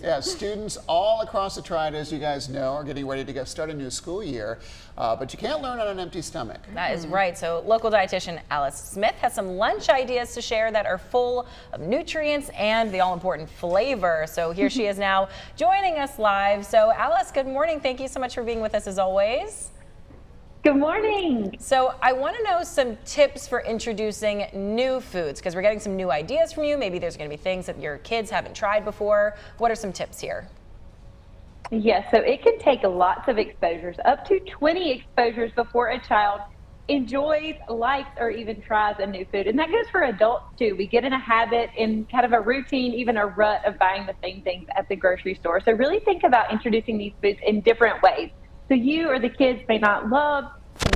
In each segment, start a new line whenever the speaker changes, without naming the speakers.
Yeah, students all across the Triad, as you guys know, are getting ready to start a new school year, but you can't learn on an empty stomach.
That is right. So local dietitian Alice Smith has some lunch ideas to share that are full of nutrients and the all-important flavor. So here she is now joining us live. So Alice, good morning. Thank you so much for being with us as always.
Good morning.
So I want to know some tips for introducing new foods because we're getting some new ideas from you. Maybe there's going to be things that your kids haven't tried before. What are some tips here?
Yes, so it can take lots of exposures, up to 20 exposures before a child enjoys, likes, or even tries a new food. And that goes for adults too. We get in a habit, in kind of a routine, even a rut of buying the same things at the grocery store. So really think about introducing these foods in different ways. So you or the kids may not love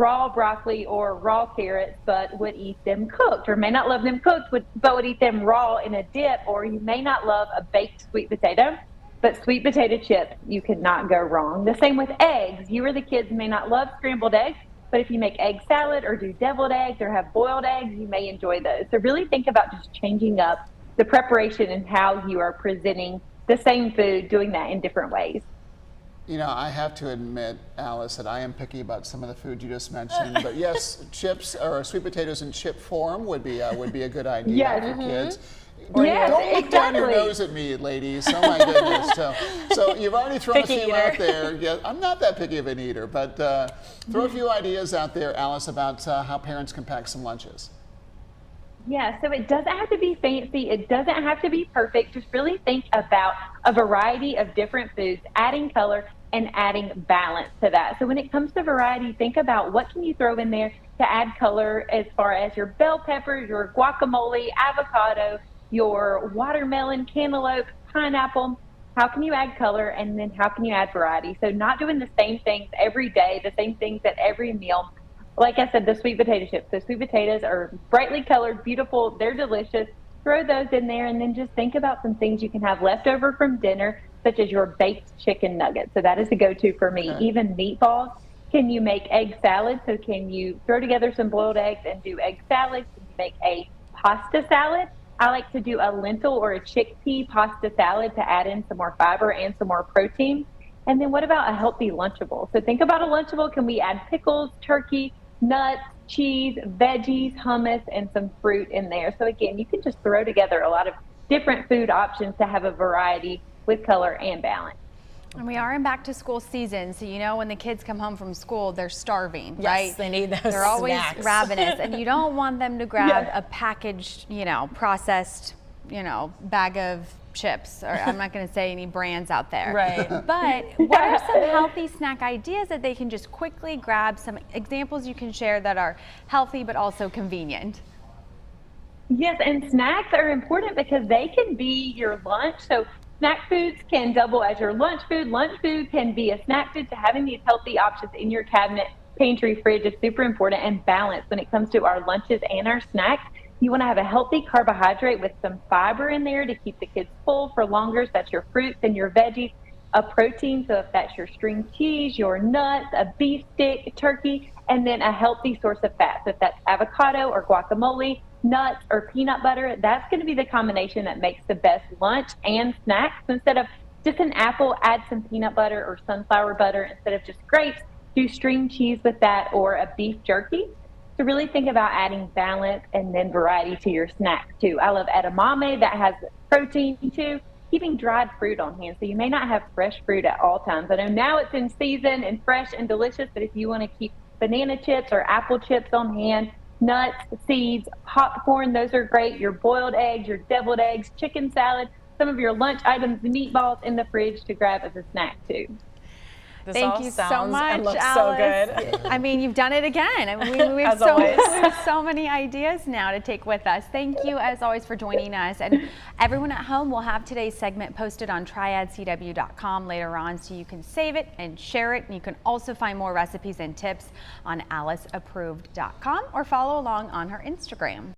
raw broccoli or raw carrots, but would eat them cooked, or may not love them cooked, but would eat them raw in a dip, or you may not love a baked sweet potato, but sweet potato chips, you could not go wrong. The same with eggs. You or the kids may not love scrambled eggs, but if you make egg salad or do deviled eggs or have boiled eggs, you may enjoy those. So really think about just changing up the preparation and how you are presenting the same food, doing that in different ways.
You know, I have to admit, Alice, that I am picky about some of the food you just mentioned. But yes, chips or sweet potatoes in chip form would be a good idea
Yes.
for kids.
Yes,
Don't look down your
exactly.
nose at me, ladies. Oh my goodness. So you've already thrown
Picky
a few
eater.
out there. Yeah, I'm not that picky of an eater, but throw a few ideas out there, Alice, about how parents can pack some lunches.
Yeah, so it doesn't have to be fancy. It doesn't have to be perfect. Just really think about a variety of different foods, adding color and adding balance to that. So when it comes to variety, think about what can you throw in there to add color as far as your bell peppers, your guacamole, avocado, your watermelon, cantaloupe, pineapple. How can you add color, and then how can you add variety? So not doing the same things every day, the same things at every meal. Like I said, the sweet potato chips. So sweet potatoes are brightly colored, beautiful, they're delicious. Throw those in there, and then just think about some things you can have left over from dinner, such as your baked chicken nuggets. So that is the go-to for me.
Okay.
Even meatballs. Can you make egg salad? So can you throw together some boiled eggs and do egg salad? Can you make a pasta salad? I like to do a lentil or a chickpea pasta salad to add in some more fiber and some more protein. And then what about a healthy Lunchable? So think about a Lunchable. Can we add pickles, turkey, nuts, cheese, veggies, hummus, and some fruit in there? So again, you can just throw together a lot of different food options to have a variety with color and balance.
And we are in back to school season, so you know when the kids come home from school, they're starving,
Yes,
right?
they need those
They're always
snacks.
ravenous, and you don't want them to grab
Yes.
a packaged, processed, bag of chips, or I'm not going to say any brands out there.
Right.
But what are some healthy snack ideas that they can just quickly grab? Some examples you can share that are healthy but also convenient.
Yes, and snacks are important because they can be your lunch. So snack foods can double as your lunch food. Lunch food can be a snack food. So having these healthy options in your cabinet, pantry, fridge is super important, and balance when it comes to our lunches and our snacks. You want to have a healthy carbohydrate with some fiber in there to keep the kids full for longer. So that's your fruits and your veggies. A protein, so if that's your string cheese, your nuts, a beef stick, turkey, and then a healthy source of fat. So if that's avocado or guacamole, nuts or peanut butter, that's going to be the combination that makes the best lunch and snacks. So instead of just an apple, add some peanut butter or sunflower butter. Instead of just grapes, do string cheese with that, or a beef jerky. So really think about adding balance and then variety to your snacks too. I love edamame, that has protein too. Keeping dried fruit on hand, so you may not have fresh fruit at all times. I know now it's in season and fresh and delicious, but if you want to keep banana chips or apple chips on hand, nuts, seeds, popcorn, those are great. Your boiled eggs, your deviled eggs, chicken salad, some of your lunch items, the meatballs in the fridge to grab as a snack too.
This
Thank
all
you so
sounds
much,
and looks
Alice.
so good.
I mean, you've done it again. I mean, we have
As always.
we have so many ideas now to take with us. Thank you, as always, for joining us. And everyone at home will have today's segment posted on triadcw.com later on, so you can save it and share it. And you can also find more recipes and tips on aliceapproved.com or follow along on her Instagram.